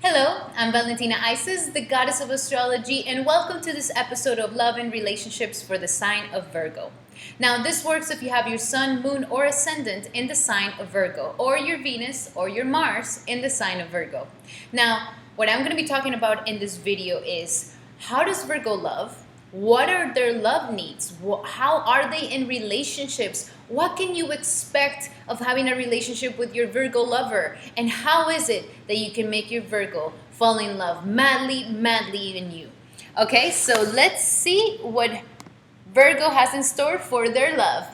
Hello, I'm Valentina Isis, the goddess of astrology, and welcome to this episode of Love and Relationships for the sign of Virgo. Now, this works if you have your sun, moon, or ascendant in the sign of Virgo, or your Venus or your Mars in the sign of Virgo. Now, what I'm going to be talking about in this video is how does Virgo love? What are their love needs? How are they in relationships? What can you expect of having a relationship with your Virgo lover? And how is it that you can make your Virgo fall in love madly, madly in you? Okay, so let's see what Virgo has in store for their love.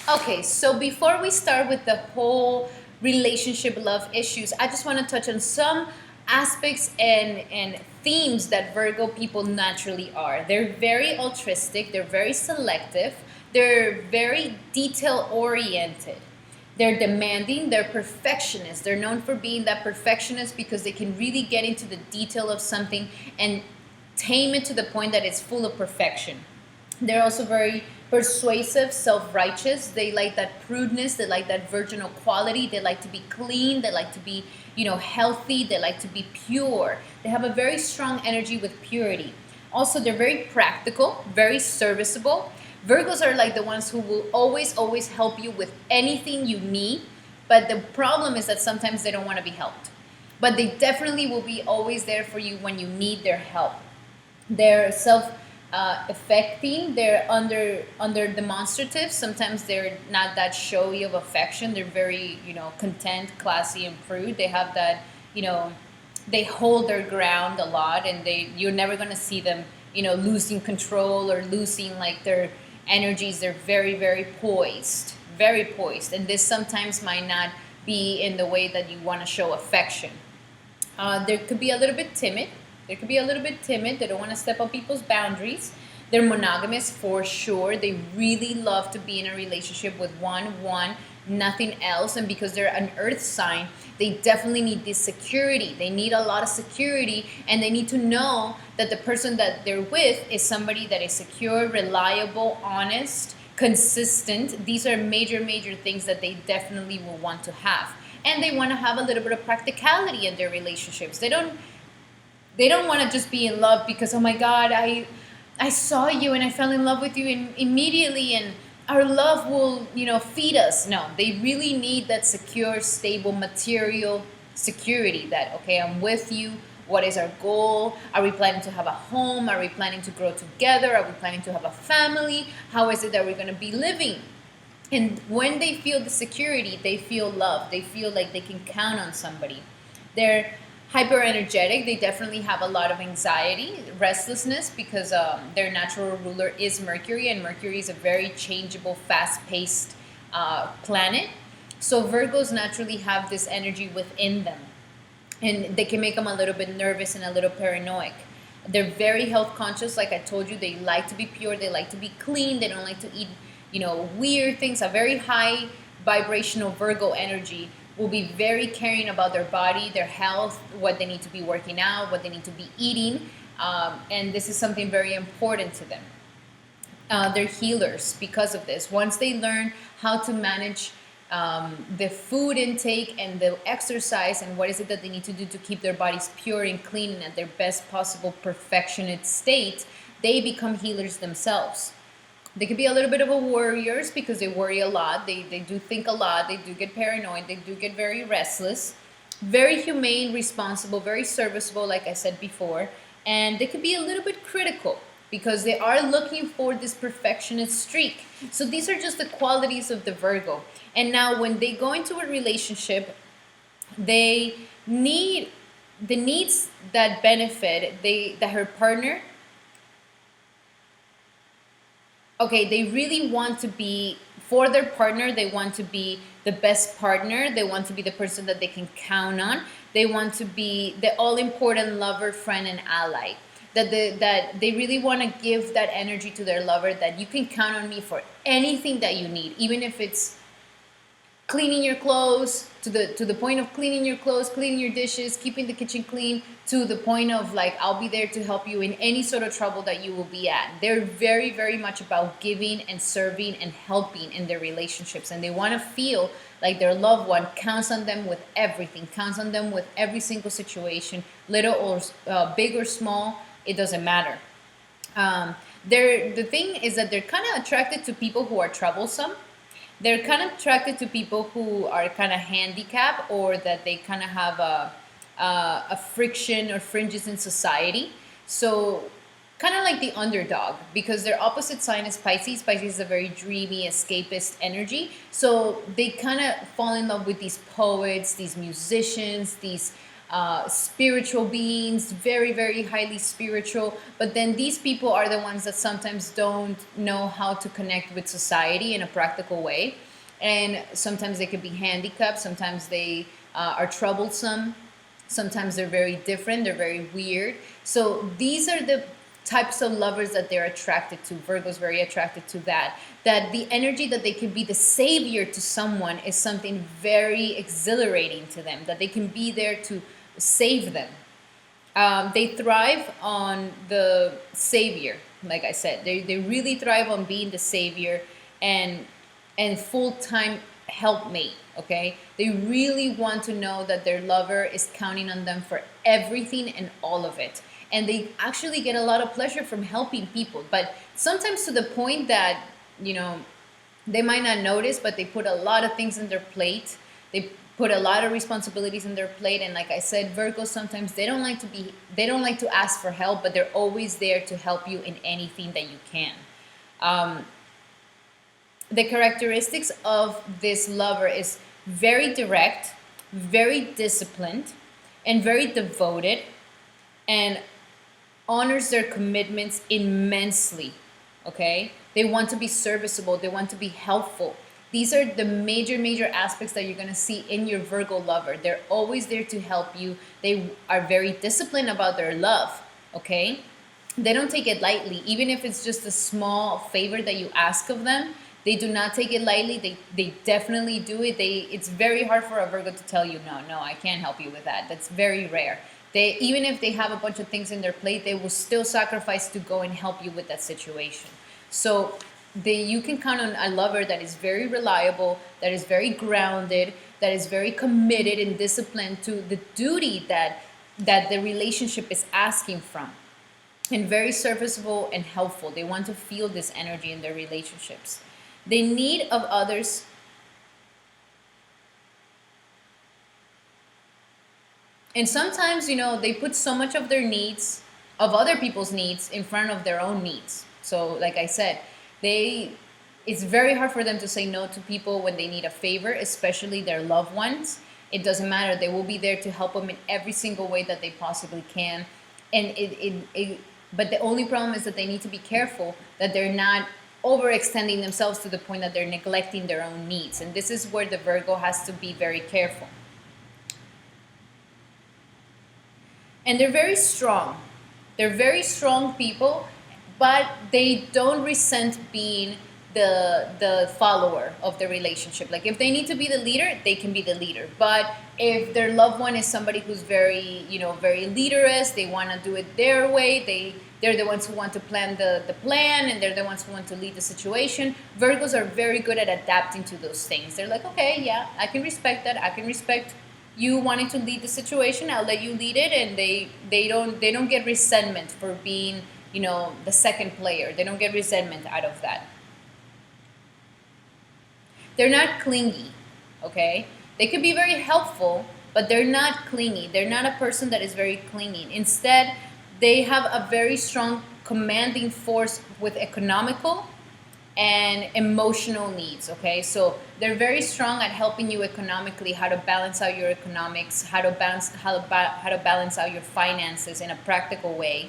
Okay, so before we start with the whole relationship love issues, I just want to touch on some aspects and themes that Virgo people naturally are. They're very altruistic, they're very selective, they're very detail oriented. They're demanding, they're perfectionists. They're known for being that perfectionist because they can really get into the detail of something and tame it to the point that it's full of perfection. They're also very persuasive, self-righteous. They like that prudeness. They like that virginal quality. They like to be clean. They like to be, healthy. They like to be pure. They have a very strong energy with purity. Also, they're very practical, very serviceable. Virgos are like the ones who will always help you with anything you need. But the problem is that sometimes they don't want to be helped. But they definitely will be always there for you when you need their help. They're affecting. They're under demonstrative. Sometimes they're not that showy of affection. They're very content, classy, and prude. They have that they hold their ground a lot, and you're never gonna see them losing control or losing like their energies. They're very very poised, and this sometimes might not be in the way that you want to show affection. There could be a little bit timid. They don't want to step on people's boundaries. They're monogamous for sure. They really love to be in a relationship with one, nothing else. And because they're an earth sign, they definitely need this security. They need a lot of security, and they need to know that the person that they're with is somebody that is secure, reliable, honest, consistent. These are major things that they definitely will want to have. And they want to have a little bit of practicality in their relationships. They don't want to just be in love because, oh my God, I saw you and I fell in love with you immediately, and our love will feed us. No, they really need that secure, stable, material security. That, okay, I'm with you. What is our goal? Are we planning to have a home? Are we planning to grow together? Are we planning to have a family? How is it that we're going to be living? And when they feel the security, they feel love. They feel like they can count on somebody. They're hyper energetic. They definitely have a lot of anxiety, restlessness, because their natural ruler is Mercury, and Mercury is a very changeable, fast-paced planet. So Virgos naturally have this energy within them, and they can make them a little bit nervous and a little paranoid. They're very health conscious. Like I told you, they like to be pure. They like to be clean. They don't like to eat weird things. A very high vibrational Virgo energy will be very caring about their body, their health, what they need to be working out, what they need to be eating. And this is something very important to them. They're healers because of this. Once they learn how to manage the food intake and the exercise and what is it that they need to do to keep their bodies pure and clean and at their best possible perfectionist state, they become healers themselves. They could be a little bit of a warriors because they worry a lot. They do think a lot. They do get paranoid. They do get very restless. Very humane, responsible, very serviceable, like I said before. And they could be a little bit critical because they are looking for this perfectionist streak. So these are just the qualities of the Virgo. And now when they go into a relationship, they need the needs that benefit that her partner. Okay, they really want to be, for their partner, they want to be the best partner. They want to be the person that they can count on. They want to be the all-important lover, friend, and ally. That they really want to give that energy to their lover, that you can count on me for anything that you need, even if it's cleaning your clothes, to the point of cleaning your clothes, cleaning your dishes, keeping the kitchen clean, to the point of like, I'll be there to help you in any sort of trouble that you will be at. They're very, very much about giving and serving and helping in their relationships, and they want to feel like their loved one counts on them with everything, counts on them with every single situation, little or big or small, it doesn't matter. The thing is that they're kind of attracted to people who are troublesome. They're kind of attracted to people who are kind of handicapped, or that they kind of have a friction or fringes in society. So kind of like the underdog, because their opposite sign is Pisces. Pisces is a very dreamy, escapist energy. So they kind of fall in love with these poets, these musicians, these spiritual beings, very, very highly spiritual. But then these people are the ones that sometimes don't know how to connect with society in a practical way. And sometimes they could be handicapped, sometimes they are troublesome, sometimes they're very different, they're very weird. So these are the types of lovers that they're attracted to. Virgo's very attracted to that. That the energy that they can be the savior to someone is something very exhilarating to them. That they can be there to save them. They thrive on the savior. Like I said, they really thrive on being the savior and full-time helpmate. Okay, they really want to know that their lover is counting on them for everything and all of it, and they actually get a lot of pleasure from helping people, but sometimes to the point that, you know, they might not notice, but they put a lot of things in their plate. They put a lot of responsibilities in their plate, and like I said, Virgos, sometimes they don't like to ask for help, but they're always there to help you in anything that you can. The characteristics of this lover is very direct, very disciplined, and very devoted, and honors their commitments immensely. Okay, they want to be serviceable, they want to be helpful. These are the major aspects that you're going to see in your Virgo lover. They're always there to help you. They are very disciplined about their love. Okay, they don't take it lightly, even if it's just a small favor that you ask of them. They do not take it lightly. They definitely do it. It's very hard for a Virgo to tell you, no, I can't help you with that. That's very rare. They, even if they have a bunch of things in their plate, they will still sacrifice to go and help you with that situation. So you can count on a lover that is very reliable, that is very grounded, that is very committed and disciplined to the duty that the relationship is asking from, and very serviceable and helpful. They want to feel this energy in their relationships. They need of others. And sometimes, they put so much of their needs, of other people's needs, in front of their own needs. So, like I said, it's very hard for them to say no to people when they need a favor, especially their loved ones. It doesn't matter. They will be there to help them in every single way that they possibly can. And but the only problem is that they need to be careful that they're not overextending themselves to the point that they're neglecting their own needs. And this is where the Virgo has to be very careful. And they're very strong. They're very strong people, but they don't resent being the follower of the relationship. Like if they need to be the leader, they can be the leader. But if their loved one is somebody who's very, very leaderist, they want to do it their way, they're the ones who want to plan the plan, and they're the ones who want to lead the situation. Virgos are very good at adapting to those things. They're like, okay, yeah, I can respect that. I can respect you wanting to lead the situation. I'll let you lead it, and they don't get resentment for being, the second player. They don't get resentment out of that. They're not clingy, okay? They could be very helpful, but they're not clingy. They're not a person that is very clingy. Instead, they have a very strong commanding force with economical and emotional needs, okay? So they're very strong at helping you economically, how to balance out your economics, how to balance out your finances in a practical way,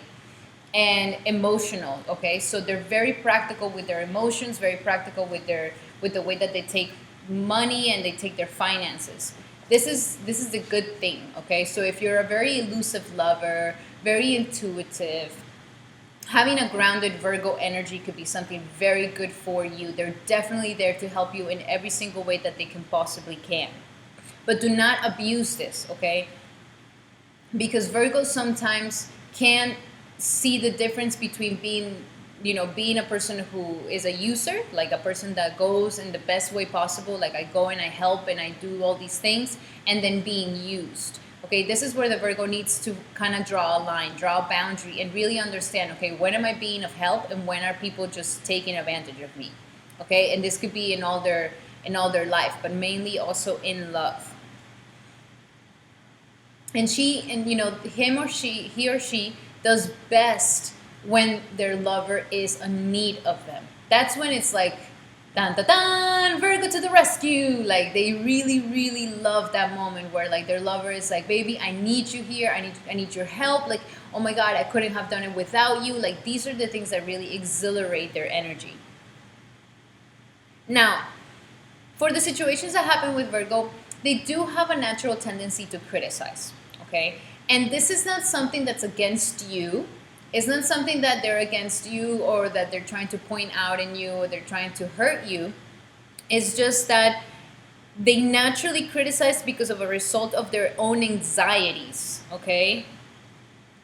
and emotional, okay? So they're very practical with their emotions, very practical with the way that they take money and they take their finances. This is the good thing, okay? So if you're a very elusive lover, very intuitive, having a grounded Virgo energy could be something very good for you. They're definitely there to help you in every single way that they can possibly can. But do not abuse this, okay? Because Virgos sometimes can see the difference between being a person who is a user, like a person that goes in the best way possible, like I go and I help and I do all these things, and then being used. Okay, this is where the Virgo needs to kind of draw a line, draw a boundary, and really understand, okay, when am I being of help and when are people just taking advantage of me? Okay, and this could be in all their life, but mainly also in love. And he or she does best when their lover is in need of them. That's when it's like, dun dun dun, Virgo to the rescue. Like they really really love that moment where like their lover is like, baby, I need you here, I need your help, like, oh my god, I couldn't have done it without you. Like these are the things that really exhilarate their energy. Now, for the situations that happen with Virgo, they do have a natural tendency to criticize, okay? And this is not something that's against you. It's not something that they're against you or that they're trying to point out in you or they're trying to hurt you. It's just that they naturally criticize because of a result of their own anxieties, okay?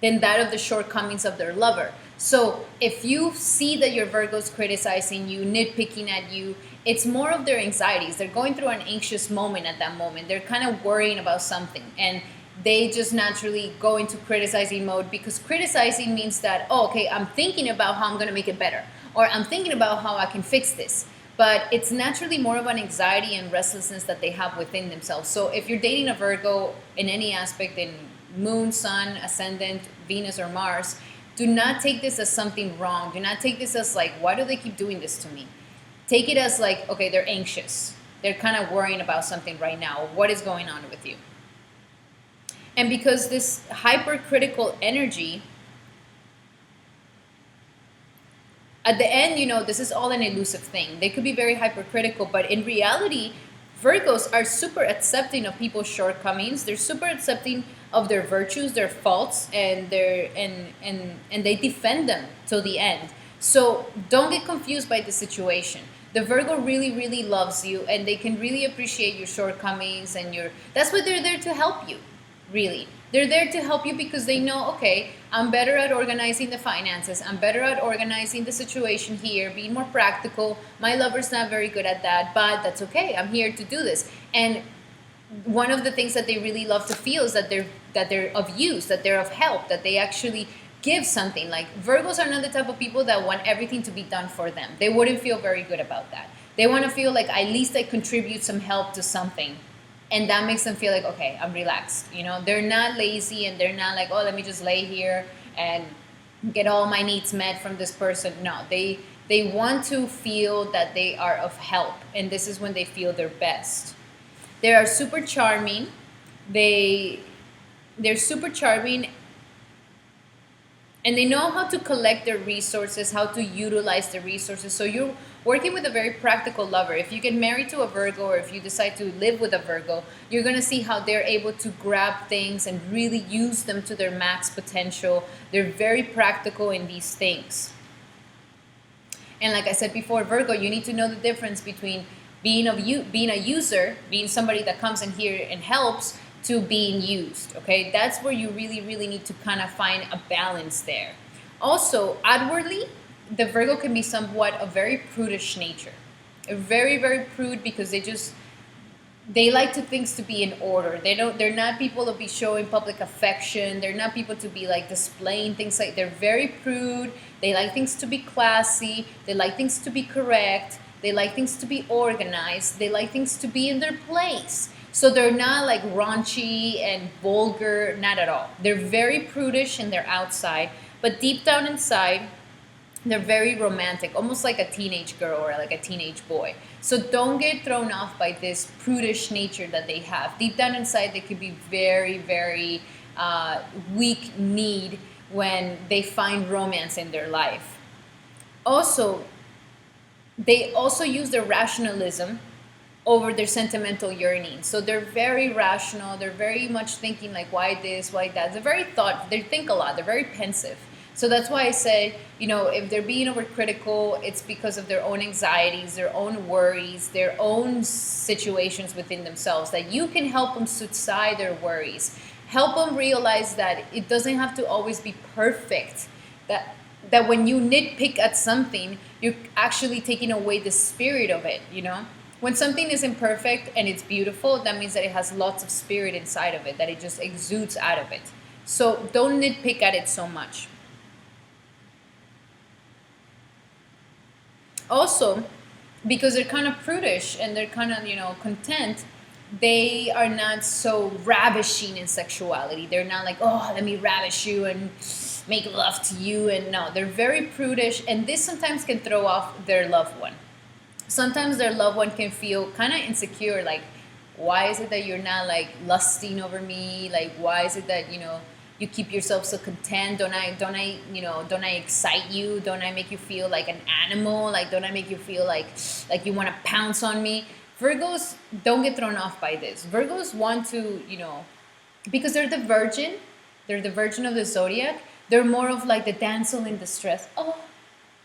Than that of the shortcomings of their lover. So if you see that your Virgo's criticizing you, nitpicking at you, it's more of their anxieties. They're going through an anxious moment at that moment. They're kind of worrying about something. And they just naturally go into criticizing mode because criticizing means that, oh, okay, I'm thinking about how I'm going to make it better. Or I'm thinking about how I can fix this. But it's naturally more of an anxiety and restlessness that they have within themselves. So if you're dating a Virgo in any aspect, in moon, sun, ascendant, Venus, or Mars, do not take this as something wrong. Do not take this as like, why do they keep doing this to me? Take it as like, okay, they're anxious. They're kind of worrying about something right now. What is going on with you? And because this hypercritical energy, at the end, this is all an elusive thing. They could be very hypercritical, but in reality, Virgos are super accepting of people's shortcomings. They're super accepting of their virtues, their faults, and they defend them till the end. So don't get confused by the situation. The Virgo really, really loves you, and they can really appreciate your shortcomings and that's why they're there to help you, really. They're there to help you because they know, okay, I'm better at organizing the finances. I'm better at organizing the situation here, being more practical. My lover's not very good at that, but that's okay. I'm here to do this. And one of the things that they really love to feel is that they're of use, that they're of help, that they actually give something. Like Virgos are not the type of people that want everything to be done for them. They wouldn't feel very good about that. They want to feel like at least I contribute some help to something. And that makes them feel like, okay, I'm relaxed. They're not lazy and they're not like, oh, let me just lay here and get all my needs met from this person. No, they want to feel that they are of help. And this is when they feel their best. They are super charming. They're super charming. And they know how to collect their resources, how to utilize the resources. So you're working with a very practical lover. If you get married to a Virgo or if you decide to live with a Virgo, you're going to see how they're able to grab things and really use them to their max potential. They're very practical in these things. And like I said before, Virgo, you need to know the difference between being a user, being somebody that comes in here and helps, to being used, okay? That's where you really, really need to kind of find a balance there. Also, outwardly, the Virgo can be somewhat a very prudish nature. A very, very prude because they like to things to be in order. They're not people to be showing public affection. They're not people to be like displaying things. Like they're very prude. They like things to be classy. They like things to be correct. They like things to be organized. They like things to be in their place. So they're not like raunchy and vulgar, not at all. They're very prudish in their outside, but deep down inside, they're very romantic, almost like a teenage girl or like a teenage boy. So don't get thrown off by this prudish nature that they have. Deep down inside, they could be very, very weak need when they find romance in their life. Also, they also use their rationalism over their sentimental yearning. So they're very rational. They're very much thinking like, why this, why that. They think a lot. They're very pensive. So that's why I say, if they're being overcritical, it's because of their own anxieties, their own worries, their own situations within themselves, that you can help them subside their worries. Help them realize that it doesn't have to always be perfect. That when you nitpick at something, you're actually taking away the spirit of it. When something is imperfect and it's beautiful, that means that it has lots of spirit inside of it, that it just exudes out of it. So don't nitpick at it so much. Also, because they're kind of prudish and they're kind of, content, they are not so ravishing in sexuality. They're not like, oh, let me ravish you and make love to you. And no, they're very prudish, and this sometimes can throw off their loved one. Sometimes their loved one can feel kind of insecure, like, why is it that you're not like lusting over me? Like, why is it that you keep yourself so content? Don't I excite you? Don't I make you feel like an animal? Like, don't I make you feel like you want to pounce on me? Virgos don't get thrown off by this. Virgos want to, because they're the virgin of the zodiac. They're more of like the damsel in distress. Oh,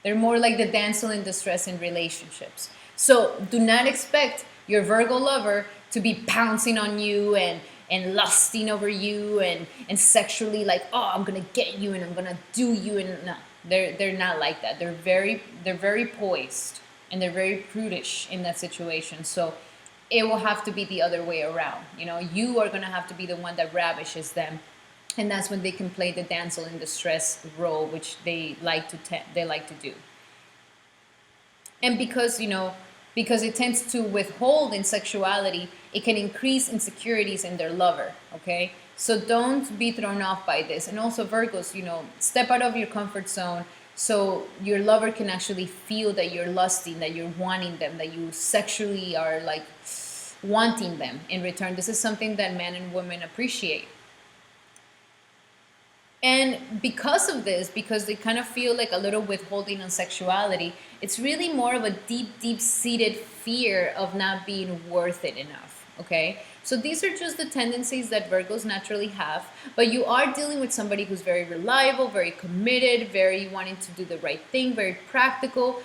they're more like the damsel in distress in relationships. So do not expect your Virgo lover to be pouncing on you and lusting over you and sexually like, oh, I'm gonna get you and I'm gonna do you. And no, they're not like that. They're very poised and they're very prudish in that situation. So it will have to be the other way around. You are gonna have to be the one that ravishes them, and that's when they can play the damsel in distress role, which they like to do. And because it tends to withhold in sexuality, it can increase insecurities in their lover. Okay, so don't be thrown off by this. And also Virgos, step out of your comfort zone so your lover can actually feel that you're lusting, that you're wanting them, that you sexually are like wanting them in return. This is something that men and women appreciate. And because of this, because they kind of feel like a little withholding on sexuality, it's really more of a deep, deep seated fear of not being worth it enough. Okay? So these are just the tendencies that Virgos naturally have. But you are dealing with somebody who's very reliable, very committed, very wanting to do the right thing, very practical.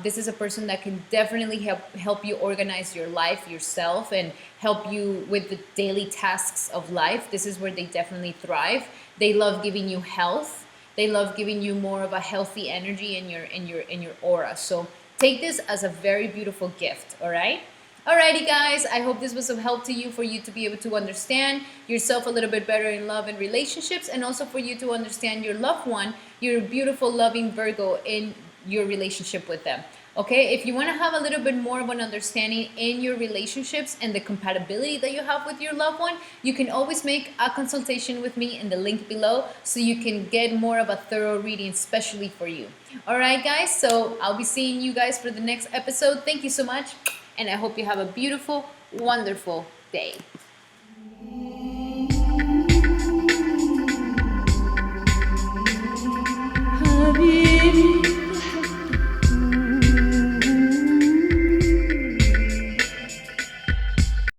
This is a person that can definitely help you organize your life yourself and help you with the daily tasks of life. This is where they definitely thrive. They love giving you health. They love giving you more of a healthy energy in your aura. So take this as a very beautiful gift. All right. Alrighty, guys. I hope this was of help to you, for you to be able to understand yourself a little bit better in love and relationships, and also for you to understand your loved one, your beautiful, loving Virgo, in your relationship with them. Okay, if you want to have a little bit more of an understanding in your relationships and the compatibility that you have with your loved one, you can always make a consultation with me in the link below so you can get more of a thorough reading, especially for you. All right, guys, so I'll be seeing you guys for the next episode. Thank you so much, and I hope you have a beautiful, wonderful day.